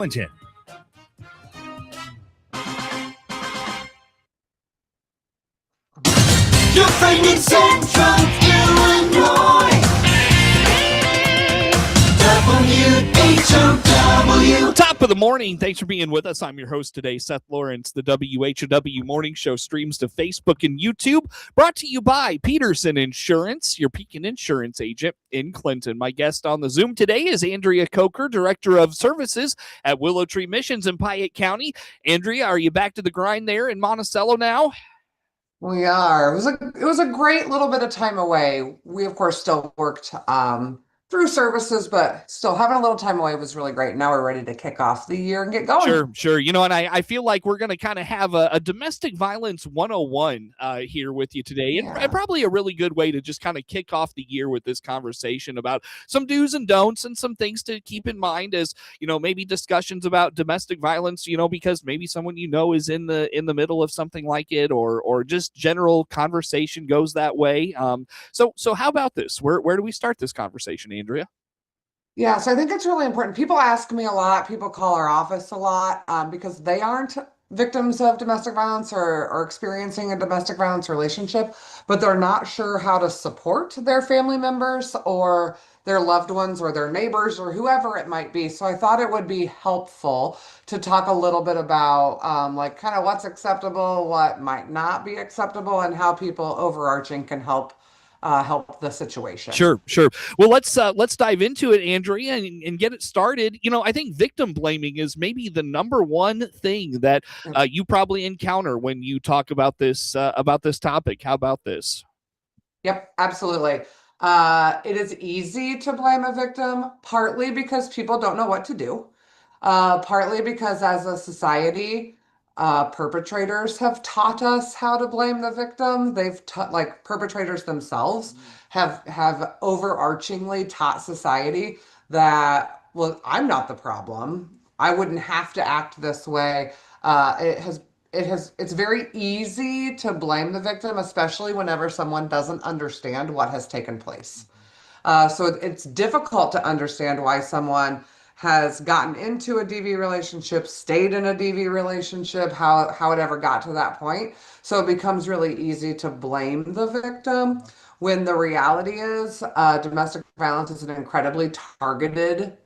Clinton. Your friend in Central Illinois. WHOW. Top of the morning. Thanks for being with us. I'm your host today, Seth Lawrence. The WHOW Morning Show streams to Facebook and YouTube. Brought to you by Peterson Insurance, your Pekin Insurance agent in Clinton. My guest on the Zoom today is Andrea Kocher, Director of Services at Willow Tree Missions in Piatt County. Andrea, are you back to the grind there in Monticello now? We are. It was a great little bit of time away. We of course still worked through services, but still having a little time away was really great. Now we're ready to kick off the year and get going. Sure. You know, and I feel like we're going to kind of have a domestic violence 101 here with you today. And probably a really good way to just kind of kick off the year with this conversation about some do's and don'ts and some things to keep in mind as, you know, maybe discussions about domestic violence, you know, because maybe someone you know is in the middle of something like it, or just general conversation goes that way. So how about this? Where do we start this conversation, Andrea? Yeah, so I think it's really important. People ask me a lot, people call our office a lot because they aren't victims of domestic violence or experiencing a domestic violence relationship, but they're not sure how to support their family members or their loved ones or their neighbors or whoever it might be. So I thought it would be helpful to talk a little bit about like kind of what's acceptable, what might not be acceptable, and how people overarching can help the situation. Sure. Well, let's dive into it, Andrea, and get it started. You know, I think victim blaming is maybe the number one thing that you probably encounter when you talk about this topic. How about this? Yep, absolutely. It is easy to blame a victim, partly because people don't know what to do, partly because as a society, perpetrators have taught us how to blame the victim. They've taught, like, perpetrators themselves have overarchingly taught society that, well, I'm not the problem. I wouldn't have to act this way. It's very easy to blame the victim, especially whenever someone doesn't understand what has taken place. So it's difficult to understand why someone has gotten into a DV relationship, stayed in a DV relationship, how it ever got to that point. So it becomes really easy to blame the victim when the reality is domestic violence is an incredibly targeted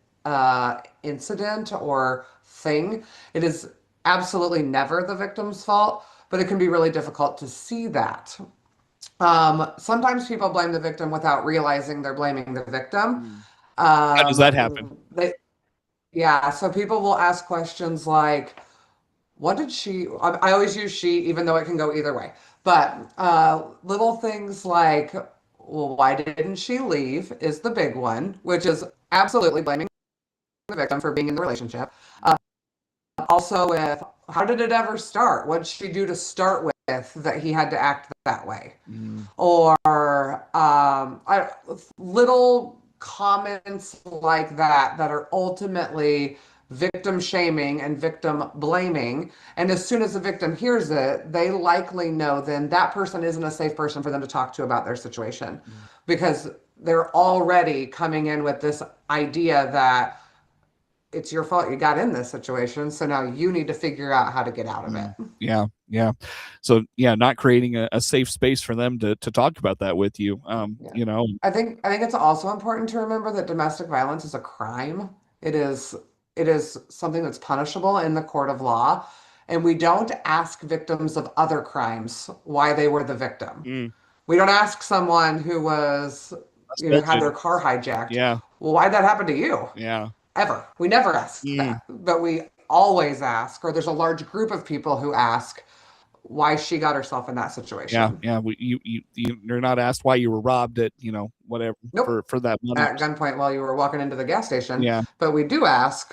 incident or thing. It is absolutely never the victim's fault, but it can be really difficult to see that. Sometimes people blame the victim without realizing they're blaming the victim. How does that happen? So people will ask questions like, what did she, I always use she, even though it can go either way, but little things like, well, why didn't she leave is the big one, which is absolutely blaming the victim for being in the relationship. Also with, how did it ever start? What did she do to start with that he had to act that way? Or little comments like that are ultimately victim shaming and victim blaming. And as soon as the victim hears it, they likely know then that person isn't a safe person for them to talk to about their situation, because they're already coming in with this idea that it's your fault you got in this situation, so now you need to figure out how to get out of it. Yeah. So not creating a safe space for them to talk about that with you. You know, I think it's also important to remember that domestic violence is a crime. It is something that's punishable in the court of law, and we don't ask victims of other crimes why they were the victim. We don't ask someone who was had their car hijacked. Well, why'd that happen to you? Ever. We never ask that, but we always ask, or there's a large group of people who ask why she got herself in that situation. You're not asked why you were robbed at, whatever, for that money. At gunpoint while you were walking into the gas station. But we do ask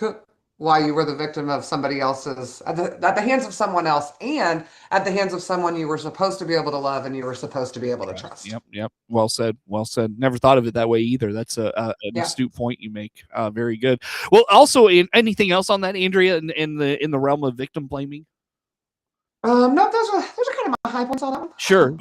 why you were the victim of somebody else's, at the hands of someone else, and at the hands of someone you were supposed to be able to love and you were supposed to be able to trust. Yep. Well said. Never thought of it that way either. That's an astute point you make. Very good. Well, also, anything else on that, Andrea, in the realm of victim blaming? No, those are kind kind of my high points on that one. Sure.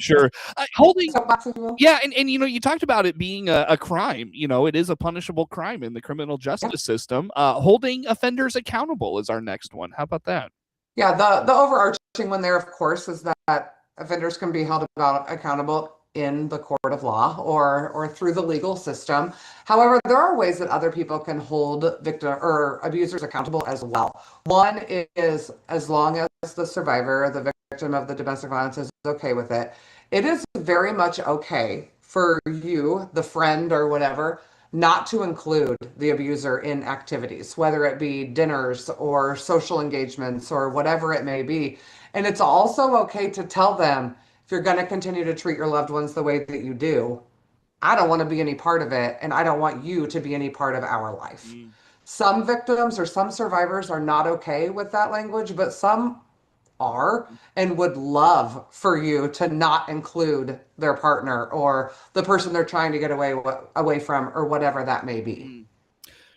Holding. Soapbox, if you will. Yeah, and you talked about it being a crime. It is a punishable crime in the criminal justice system. Holding offenders accountable is our next one. How about that? Yeah, the overarching one there, of course, is that offenders can be held accountable in the court of law or through the legal system. However, there are ways that other people can hold victim or abusers accountable as well. One is, as long as the survivor, the victim of the domestic violence, is okay with it, it is very much okay for you, the friend or whatever, not to include the abuser in activities, whether it be dinners or social engagements or whatever it may be. And it's also okay to tell them, if you're going to continue to treat your loved ones the way that you do, I don't want to be any part of it, and I don't want you to be any part of our life. Some victims or some survivors are not okay with that language, but some are and would love for you to not include their partner or the person they're trying to get away from or whatever that may be.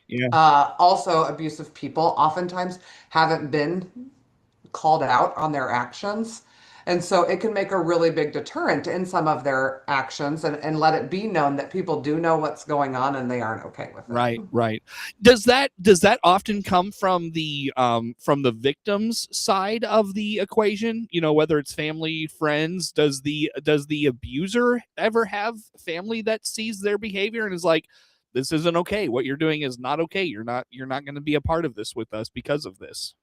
Yeah. Also, abusive people oftentimes haven't been called out on their actions. And so it can make a really big deterrent in some of their actions and let it be known that people do know what's going on and they aren't okay with it. Right. Does that often come from the victim's side of the equation? Whether it's family, friends, does the abuser ever have family that sees their behavior and is like, this isn't okay. What you're doing is not okay. You're not going to be a part of this with us because of this.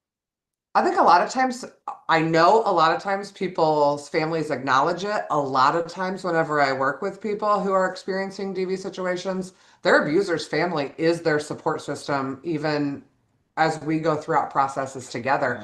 I think a lot of times, I know a lot of times people's families acknowledge it. A lot of times, whenever I work with people who are experiencing DV situations, their abuser's family is their support system, even as we go throughout processes together.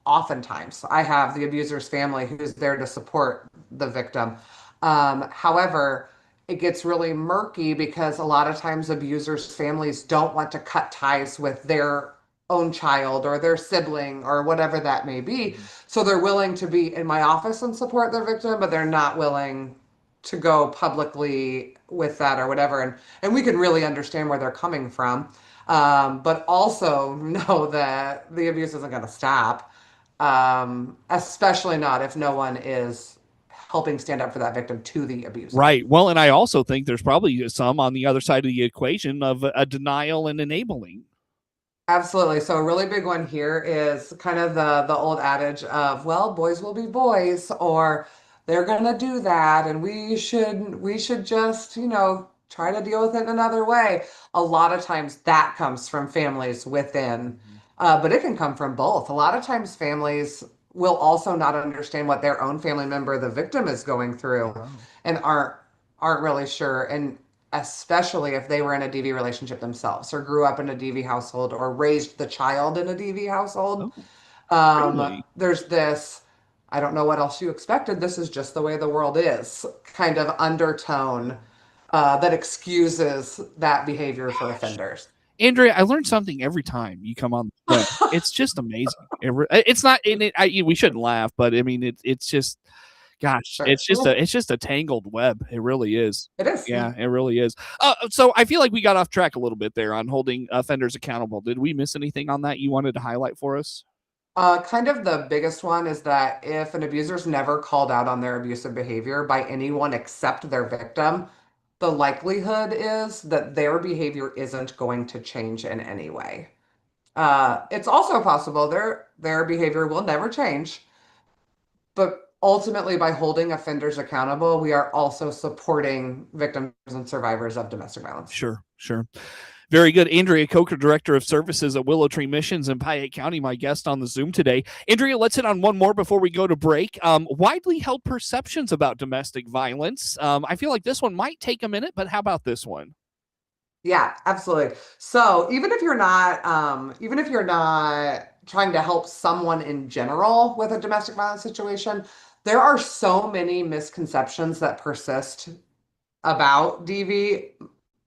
Oftentimes, I have the abuser's family who's there to support the victim. However, it gets really murky because a lot of times abusers' families don't want to cut ties with their own child or their sibling or whatever that may be. So they're willing to be in my office and support their victim, but they're not willing to go publicly with that or whatever. And we can really understand where they're coming from. But also know that the abuse isn't going to stop, especially not if no one is helping stand up for that victim to the abuser. Right. Well, and I also think there's probably some on the other side of the equation of a denial and enabling. Absolutely. So a really big one here is kind of the old adage of, well, boys will be boys, or they're gonna do that, and we should just, try to deal with it in another way. A lot of times that comes from families within, but it can come from both. A lot of times families will also not understand what their own family member, the victim, is going through, and aren't really sure. And especially if they were in a DV relationship themselves or grew up in a DV household or raised the child in a DV household. Really? There's this, I don't know what else you expected, this is just the way the world is, kind of undertone that excuses that behavior for offenders. Andrea, I learned something every time you come on the show. It's just amazing. It's not in it. We shouldn't laugh, but I mean, it's just, gosh, Sure. it's just a tangled web. It really is. It is. Yeah, it really is. So I feel like we got off track a little bit there on holding offenders accountable. Did we miss anything on that you wanted to highlight for us? Kind of the biggest one is that if an abuser's never called out on their abusive behavior by anyone except their victim, the likelihood is that their behavior isn't going to change in any way. It's also possible their behavior will never change, but ultimately, by holding offenders accountable, we are also supporting victims and survivors of domestic violence. Sure. Very good. Andrea Kocher, Director of Services at Willow Tree Missions in Piatt County, my guest on the Zoom today. Andrea, let's hit on one more before we go to break. Widely held perceptions about domestic violence. I feel like this one might take a minute, but how about this one? Yeah, absolutely. So even if you're not trying to help someone in general with a domestic violence situation, there are so many misconceptions that persist about DV.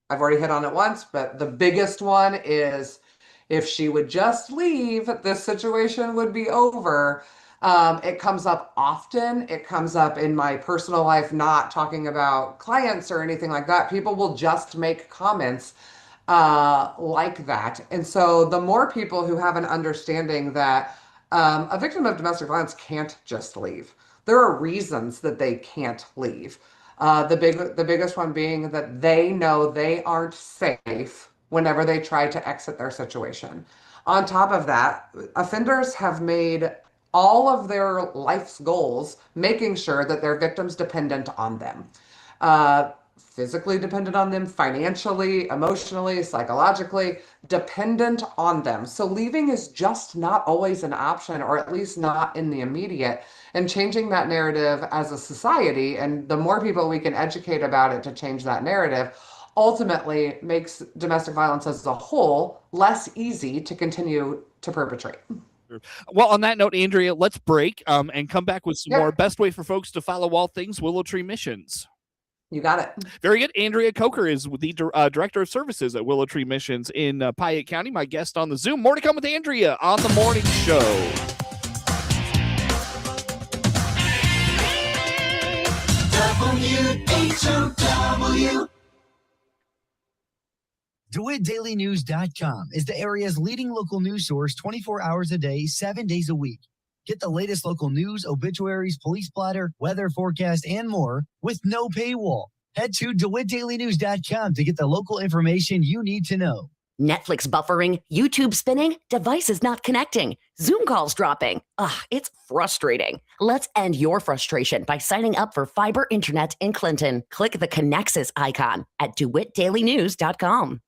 I've already hit on it once, but the biggest one is if she would just leave, this situation would be over. It comes up often. It comes up in my personal life, not talking about clients or anything like that. People will just make comments like that. And so the more people who have an understanding that a victim of domestic violence can't just leave. There are reasons that they can't leave. The biggest one being that they know they aren't safe whenever they try to exit their situation. On top of that, offenders have made all of their life's goals making sure that their victims dependent on them. Physically dependent on them, financially, emotionally, psychologically, dependent on them. So leaving is just not always an option, or at least not in the immediate. And changing that narrative as a society, and the more people we can educate about it to change that narrative, ultimately makes domestic violence as a whole less easy to continue to perpetrate. Well, on that note, Andrea, let's break and come back with some more. Yep, Best way for folks to follow all things Willow Tree Missions. you got it. Very good. Andrea Kocher is the Director of Services at Willow Tree Missions in Piatt County, my guest on the Zoom. More to come with Andrea on the morning show. WHOW. DeWittDailyNews.com is the area's leading local news source 24 hours a day, 7 days a week. Get the latest local news, obituaries, police blotter, weather forecast, and more with no paywall. Head to DeWittDailyNews.com to get the local information you need to know. Netflix buffering, YouTube spinning, devices not connecting, Zoom calls dropping. Ugh, it's frustrating. Let's end your frustration by signing up for fiber internet in Clinton. Click the Connexus icon at DeWittDailyNews.com.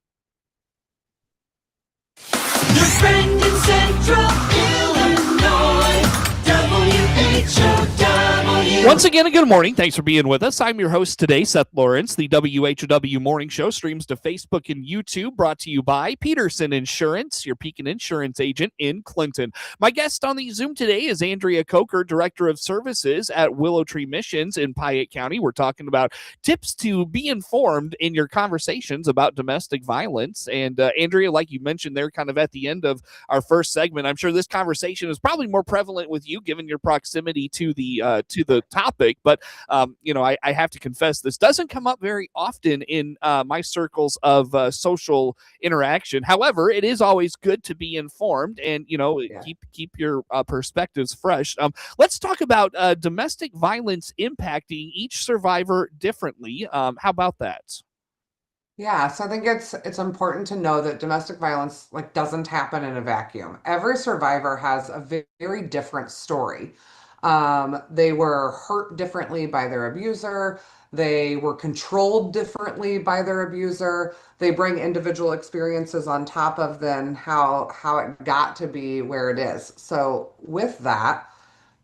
Your friend in Central Illinois. WHOW. Once again, a good morning. Thanks for being with us. I'm your host today, Seth Lawrence. The WHOW Morning Show streams to Facebook and YouTube, brought to you by Peterson Insurance, your Pekin Insurance agent in Clinton. My guest on the Zoom today is Andrea Kocher, Director of Services at Willow Tree Missions in Piatt County. We're talking about tips to be informed in your conversations about domestic violence. And Andrea, like you mentioned there kind of at the end of our first segment, I'm sure this conversation is probably more prevalent with you given your proximity to the topic, but I have to confess this doesn't come up very often in my circles of social interaction. However, it is always good to be informed and keep your perspectives fresh. Let's talk about domestic violence impacting each survivor differently. How about that? Yeah, so I think it's important to know that domestic violence doesn't happen in a vacuum. Every survivor has a very different story. They were hurt differently by their abuser. They were controlled differently by their abuser. They bring individual experiences on top of then how it got to be where it is. So with that,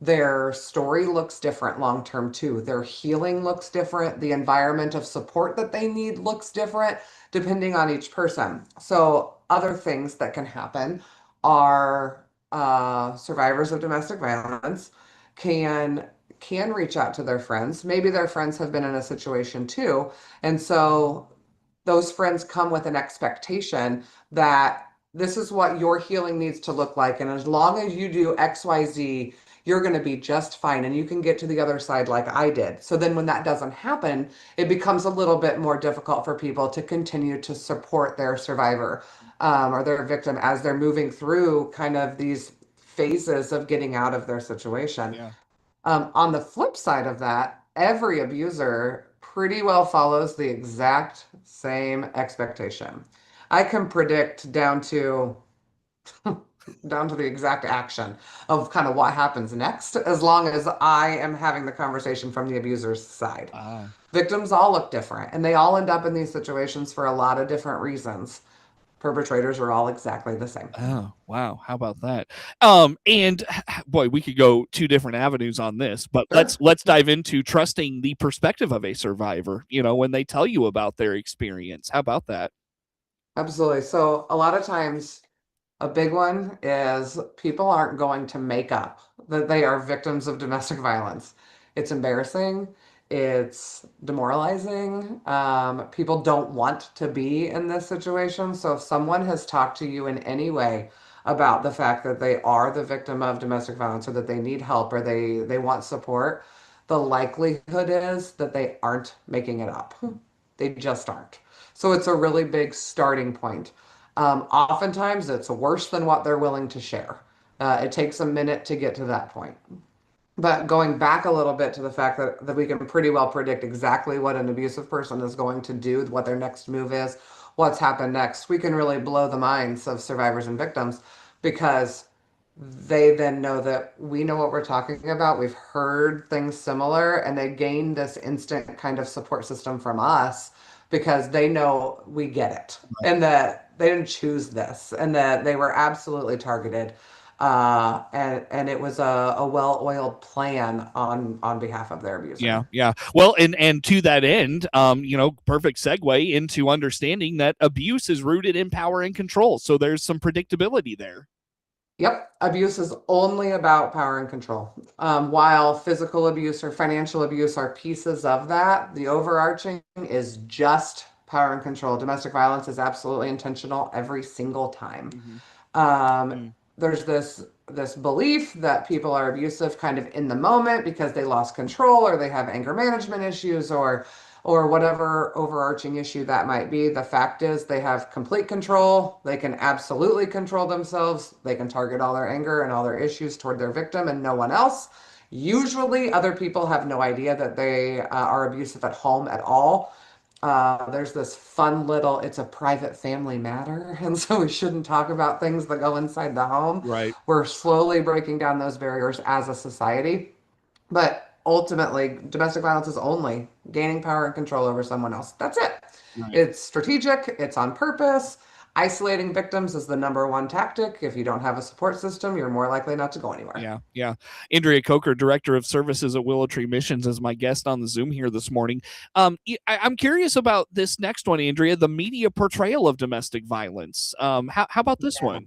their story looks different long term too. Their healing looks different. The environment of support that they need looks different depending on each person. So other things that can happen are survivors of domestic violence can reach out to their friends. Maybe their friends have been in a situation too, and so those friends come with an expectation that this is what your healing needs to look like, and as long as you do XYZ, you're going to be just fine and you can get to the other side like I did. So then when that doesn't happen, it becomes a little bit more difficult for people to continue to support their survivor or their victim as they're moving through kind of these phases of getting out of their situation. Yeah. On the flip side of that, every abuser pretty well follows the exact same expectation. I can predict down to the exact action of kind of what happens next, as long as I am having the conversation from the abuser's side. Victims all look different, and they all end up in these situations for a lot of different reasons. Perpetrators are all exactly the same. Oh, wow. How about that? And boy, we could go two different avenues on this, but let's dive into trusting the perspective of a survivor, when they tell you about their experience. How about that? Absolutely. So a lot of times, a big one is people aren't going to make up that they are victims of domestic violence. It's embarrassing. It's demoralizing. People don't want to be in this situation. So if someone has talked to you in any way about the fact that they are the victim of domestic violence or that they need help or they want support, the likelihood is that they aren't making it up. They just aren't. So it's a really big starting point. Oftentimes it's worse than what they're willing to share. It takes a minute to get to that point. But going back a little bit to the fact that we can pretty well predict exactly what an abusive person is going to do, what their next move is, what's happened next, we can really blow the minds of survivors and victims because they then know that we know what we're talking about. We've heard things similar, and they gain this instant kind of support system from us because they know we get it and that they didn't choose this and that they were absolutely targeted. And it was a well-oiled plan on behalf of their abuser. Yeah, yeah. Well, and to that end, perfect segue into understanding that abuse is rooted in power and control. So there's some predictability there. Yep, abuse is only about power and control. While physical abuse or financial abuse are pieces of that, the overarching is just power and control. Domestic violence is absolutely intentional every single time. There's this belief that people are abusive kind of in the moment because they lost control or they have anger management issues or whatever overarching issue that might be. The fact is they have complete control. They can absolutely control themselves. They can target all their anger and all their issues toward their victim and no one else. Usually other people have no idea that they are abusive at home at all. There's this fun little, it's a private family matter, and so we shouldn't talk about things that go inside the home. Right. We're slowly breaking down those barriers as a society. But ultimately, domestic violence is only gaining power and control over someone else. That's it. Right. It's strategic, it's on purpose. Isolating victims is the number one tactic. If you don't have a support system, you're more likely not to go anywhere. Yeah, yeah. Andrea Kocher, Director of Services at Willow Tree Missions, is my guest on the Zoom here this morning. I'm curious about this next one, Andrea, the media portrayal of domestic violence. How about this one?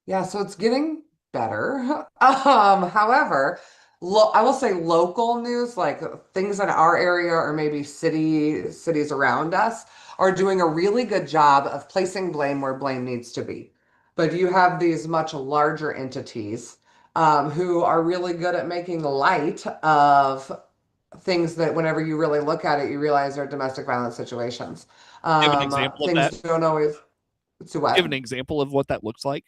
Yeah, so it's getting better. However, I will say local news, like things in our area or maybe cities around us, are doing a really good job of placing blame where blame needs to be. But you have these much larger entities who are really good at making light of things that whenever you really look at it, you realize are domestic violence situations. Give an example of Things that. don't always. To what? Give an example of what that looks like.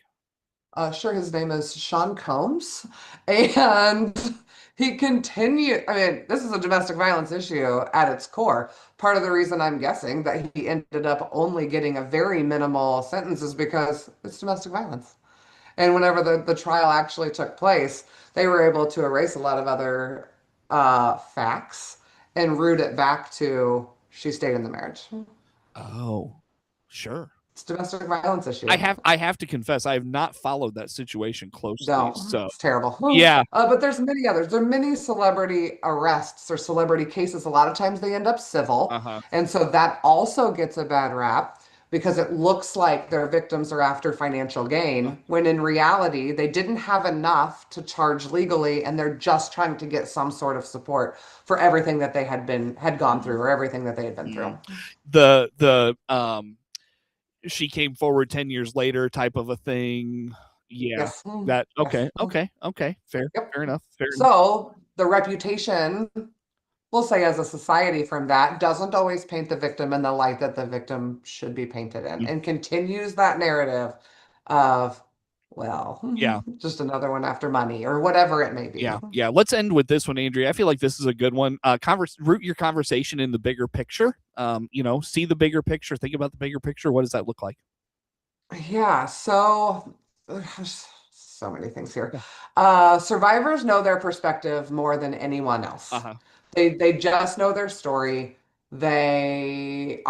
Sure, his name is Sean Combs, and he continued. I mean, this is a domestic violence issue at its core. Part of the reason I'm guessing that he ended up only getting a very minimal sentence is because it's domestic violence. And whenever the trial actually took place, they were able to erase a lot of other facts and root it back to she stayed in the marriage. Oh, sure. It's a domestic violence issue. I have to confess, I have not followed that situation closely. No, So it's terrible. yeah. But there's many others. There are many celebrity arrests or celebrity cases. A lot of times they end up civil. And so that also gets a bad rap because it looks like their victims are after financial gain, when in reality, they didn't have enough to charge legally and they're just trying to get some sort of support for everything that they had gone through or everything that they had been through. The she came forward 10 years later type of a thing. Yeah. Yes. That okay. Fair. Yep. Fair enough. So the reputation, we'll say as a society from that, doesn't always paint the victim in the light that the victim should be painted in, and continues that narrative of, well, yeah, just another one after money or whatever it may be. Yeah. Let's end with this one, Andrea. I feel like this is a good one. Root your conversation in the bigger picture. See the bigger picture. Think about the bigger picture. What does that look like? Yeah. So there's so many things here. Survivors know their perspective more than anyone else. They just know their story. The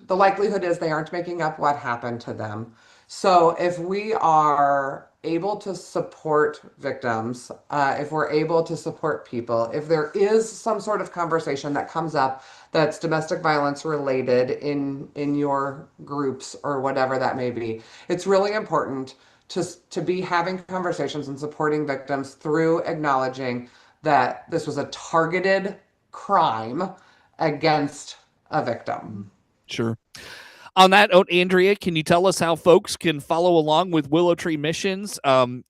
likelihood is they aren't making up what happened to them. So if we are able to support victims, if we're able to support people, if there is some sort of conversation that comes up that's domestic violence related in your groups or whatever that may be, it's really important to be having conversations and supporting victims through acknowledging that this was a targeted crime against a victim. Sure. On that note, Andrea, can you tell us how folks can follow along with Willow Tree Missions?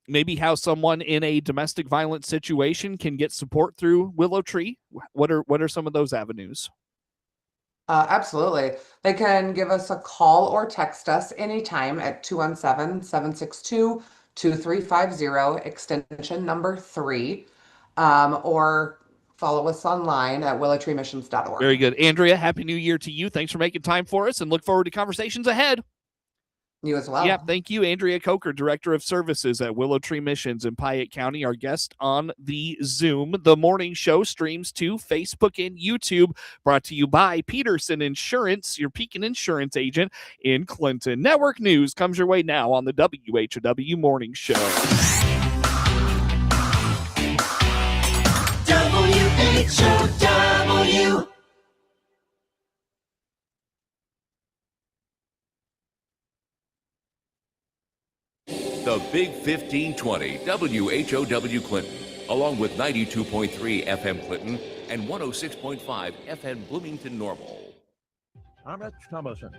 Maybe how someone in a domestic violence situation can get support through Willow Tree? What are some of those avenues? Absolutely. They can give us a call or text us anytime at 217-762-2350, extension number 3. or follow us online at willowtreemissions.org. Very good. Andrea, Happy New Year to you. Thanks for making time for us and look forward to conversations ahead. You as well. Yeah, thank you. Andrea Kocher, Director of Services at Willow Tree Missions in Piatt County, our guest on the Zoom. The morning show streams to Facebook and YouTube, brought to you by Peterson Insurance, your Pekin Insurance agent in Clinton. Network news comes your way now on the WHOW Morning Show. WHOW. The Big 1520 WHOW Clinton, along with 92.3 FM Clinton and 106.5 FM Bloomington Normal. I'm Rich Thomason.